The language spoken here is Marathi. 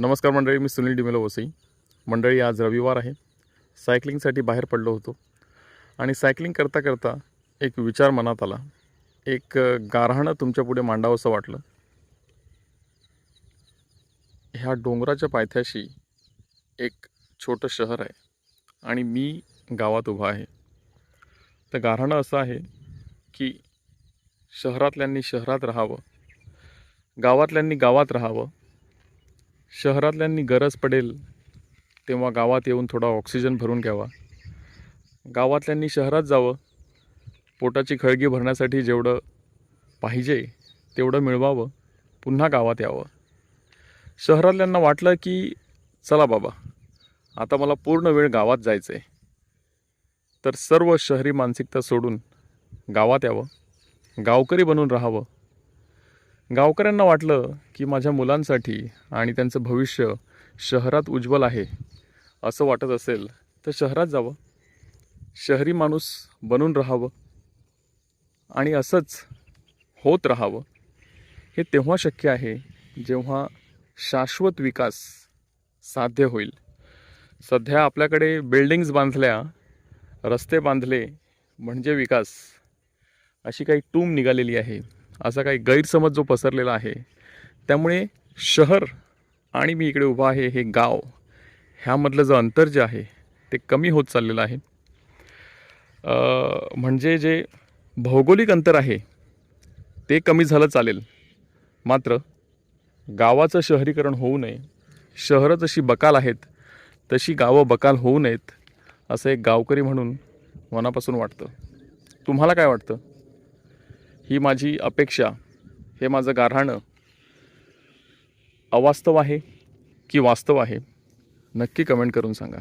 नमस्कार मंडळी, मी सुनील डिमेलो वसई. मंडळी, आज रविवार आहे. सायकलिंगसाठी बाहेर पडलो होतो आणि सायकलिंग करता करता एक विचार मनात आला. एक गाऱ्हाणं तुमच्यापुढे मांडावंसं वाटलं. ह्या डोंगराच्या पायथ्याशी एक छोटं शहर आहे आणि मी गावात उभा आहे. तर गाऱ्हाणं असं आहे की शहरातल्यांनी शहरात राहावं, गावातल्यांनी गावात राहावं. शहरातल्यांनी गरज पडेल तेव्हा गावात येऊन थोडा ऑक्सिजन भरून घ्यावा. गावातल्यांनी शहरात जावं, पोटाची खळगी भरण्यासाठी जेवढं पाहिजे तेवढं मिळवावं, पुन्हा गावात यावं. शहरातल्यांना वाटलं की चला बाबा, आता मला पूर्ण वेळ गावात जायचं आहे, तर सर्व शहरी मानसिकता सोडून गावात यावं, गावकरी बनून राहावं. गावकऱ्यांना वाटलं की माझ्या मुलांसाठी आणि त्यांचं भविष्य शहरात उज्ज्वल आहे असं वाटत असेल तर शहरात जावं, शहरी माणूस बनून राहावं आणि असंच होत राहावं. हे तेव्हा शक्य आहे जेव्हा शाश्वत विकास साध्य होईल. सध्या आपल्याकडे बिल्डिंग्स बांधल्या, रस्ते बांधले म्हणजे विकास, अशी काही टूम निघालेली आहे, असा काही गैरसमज जो पसरलेला आहे. त्यामुळे शहर आणि मी इकडे उभा आहे हे गाव, ह्यामधलं जे अंतर जे आहे ते कमी होत चाललेलं आहे. म्हणजे जे भौगोलिक अंतर आहे ते कमी झालं चालेल, मात्र गावाचं शहरीकरण होऊ नये. शहरं जशी बकाल आहेत तशी गावं बकाल होऊ नयेत असं एक गावकरी म्हणून मनापासून वाटतं. तुम्हाला काय वाटतं? ही माझी अपेक्षा, हे माझं गाऱ्हाणं अवास्तव आहे की वास्तव आहे? नक्की कमेंट करून सांगा.